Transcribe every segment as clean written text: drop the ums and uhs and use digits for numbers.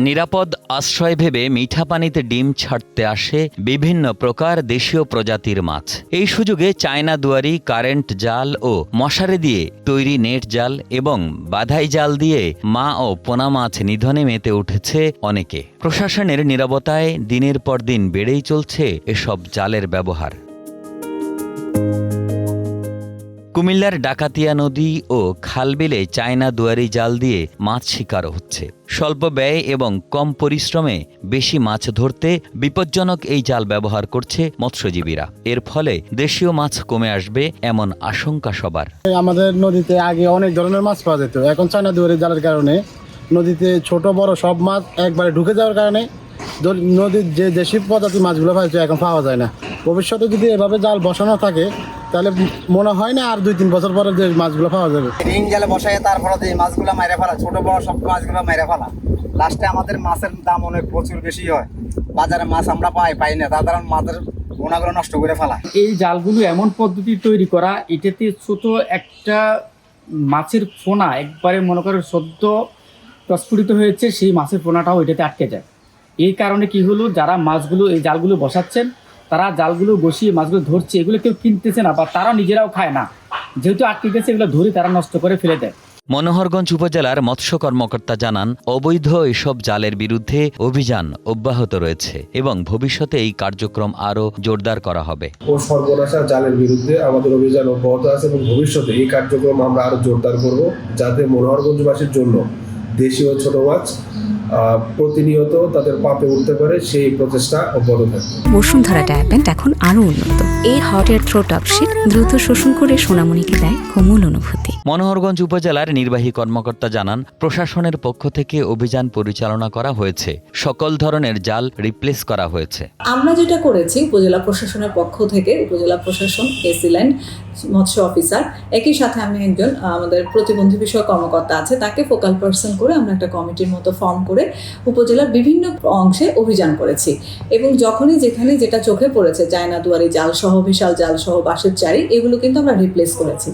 নিরাপদ আশ্রয় ভেবে মিঠা পানিতে ডিম ছাড়তে আসে বিভিন্ন প্রকার দেশীয় প্রজাতির মাছ। এই সুযোগে চায়না দুয়ারি, কারেন্ট জাল ও মশারি দিয়ে তৈরি নেট জাল এবং বাধাই জাল দিয়ে মা ও পোনা মাছ নিধনে মেতে উঠেছে অনেকে। প্রশাসনের নীরবতায় দিনের পর দিন বেড়েই চলছে এসব জালের ব্যবহার। কুমিল্লার ডাকাতিয়া নদী ও খালবিলে চায়না দুয়ারি জাল দিয়ে মাছ শিকার হচ্ছে। স্বল্প ব্যয় এবং কম পরিশ্রমে বেশি মাছ ধরতে বিপজ্জনক এই জাল ব্যবহার করছে মৎস্যজীবীরা। এর ফলে দেশীয় মাছ কমে আসবে এমন আশঙ্কা সবার। আমাদের নদীতে আগে অনেক ধরনের মাছ পাওয়া যেত, এখন চায়না দুয়ারি জালের কারণে নদীতে ছোট বড় সব মাছ একবারে ঢুকে যাওয়ার কারণে নদীর যে দেশি প্রজাতির মাছগুলো পাইছে এখন পাওয়া যায় না। ভবিষ্যতে যদি এভাবে জাল বসানো থাকে তাহলে মনে হয় না আর 2-3 বছর পরে যে মাছগুলো পাওয়া যাবে। রিং জালে বসায় তারপরে যে মাছগুলো মাইরে ফেলা, ছোট বড় সব মাছগুলো মাইরে ফেলা, লাস্টে আমাদের মাছের দাম অনেক প্রচুর বেশি হয়। বাজারে মাছ আমরা পাই না, তার কারণ মাছের পোনাগুলো নষ্ট করে ফেলা। এই জালগুলো এমন পদ্ধতি তৈরি করা, এটাতে ছোট একটা মাছের পোনা একবারে মনে করো সদ্য প্রস্ফুটিত হয়েছে, সেই মাছের পোনাটাও এটাতে আটকে যায়। এই কারণে কি হলো, যারা মাছগুলো এই জালগুলো বসাচ্ছেন তারা জালগুলো বসিয়ে মাছগুলো ধরছে, এগুলো কেউ কিনতেছে না বা তারা নিজেরাও খায় না, যেহেতু আটকে গেছে এগুলো ধরে তারা নষ্ট করে ফেলে দেয়। মনোহরগঞ্জ উপজেলার মৎস্য কর্মকর্তা জানান, অবৈধ এসব জালের বিরুদ্ধে অভিযান অব্যাহত রয়েছে এবং ভবিষ্যতে এই কার্যক্রম আরও জোরদার করা হবে। ও সর্বনাশা জালের বিরুদ্ধে আমাদের অভিযান অব্যাহত আছে এবং ভবিষ্যতে এই কার্যক্রম আমরা আরো জোরদার করব, যাতে মনোহরগঞ্জবাসীর জন্য দেশীয় ছোট মাছ প্রতিনিয়ত তাদের পাপে উঠতে পারে, সেই প্রচেষ্টা অব্যাহত থাকবে। বসুন্ধরা ডায়াপেন্ট এখন আরো উন্নত। এই হট এয়ার থ্রো টপশিট দ্রুত শোষণ করে সোনামণিকে দেয় কোমল অনুভূতি। মনোহরগঞ্জ উপজেলার নির্বাহী কর্মকর্তা জানান, প্রশাসনের পক্ষ থেকে অভিযান পরিচালনা করা হয়েছে, সকল ধরনের জাল রিপ্লেস করা হয়েছে। আমরা যেটা করেছি, উপজেলা প্রশাসনের পক্ষ থেকে উপজেলা প্রশাসন, এসিল্যান্ড, মৎস্য অফিসার, একই সাথে আমি একজন আমাদের প্রতিবন্ধী বিষয়ক কর্মকর্তা আছে, তাকে ফোকাল পার্সন করে আমরা একটা কমিটির মতো ফর্ম করে উপজেলার বিভিন্ন অংশে অভিযান করেছি এবং যখনই যেখানে যেটা চোখে পড়েছে, চায়না দুয়ারি জাল সহ, বিশাল জাল সহ, বাঁশের চারি, এগুলো কিন্তু আমরা রিপ্লেস করেছি।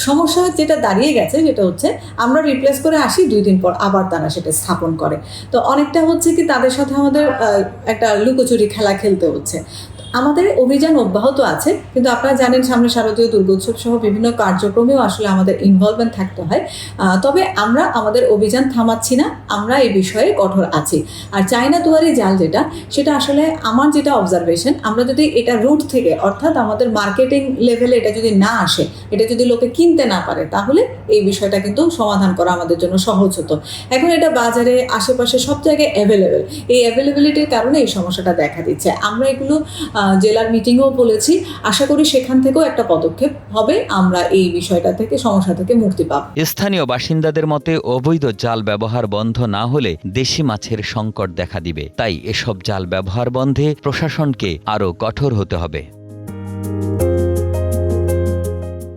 সমস্যা যেটা দাঁড়িয়ে গেছে যেটা হচ্ছে, আমরা রিপ্লেস করে আসি, 2 দিন পর আবার তারা সেটা স্থাপন করে। তো অনেকটা হচ্ছে কি তাদের সাথে আমাদের একটা লুকোচুরি খেলা খেলতে হচ্ছে। আমাদের অভিযান অব্যাহত আছে, কিন্তু আপনারা জানেন সামনে শারদীয় দুর্গোৎসব সহ বিভিন্ন কার্যক্রমেও আসলে আমাদের ইনভলভমেন্ট থাকতে হয়। তবে আমরা আমাদের অভিযান থামাচ্ছি না, আমরা এই বিষয়ে কঠোর আছি। আর চায়না দুয়ারি জাল সেটা আসলে আমার যেটা অবজারভেশন, আমরা যদি এটা রুট থেকে, অর্থাৎ আমাদের মার্কেটিং লেভেলে এটা যদি না আসে, এটা যদি লোকে কিনতে না পারে, তাহলে এই বিষয়টা কিন্তু সমাধান করা আমাদের জন্য সহজ হতো। এখন এটা বাজারে আশেপাশে সব জায়গায় অ্যাভেলেবেল, এই অ্যাভেলেবিলিটির কারণে এই সমস্যাটা দেখা দিচ্ছে। আমরা এগুলো জেলার মিটিংও বলেছি, আশা করি সেখান থেকেও একটা পদক্ষেপ হবে, আমরা এই বিষয়টা থেকে, সমস্যা থেকে মুক্তি পাব। স্থানীয় বাসিন্দাদের মতে অবৈধ জাল ব্যবহার বন্ধ না হলে দেশি মাছের সংকট দেখা দিবে। তাই এসব জাল ব্যবহার বন্ধে প্রশাসনকে আরও কঠোর হতে হবে।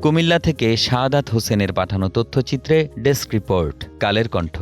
কুমিল্লা থেকে শাহাদাত হোসেনের পাঠানো তথ্যচিত্রে ডেস্ক রিপোর্ট, কালের কণ্ঠ।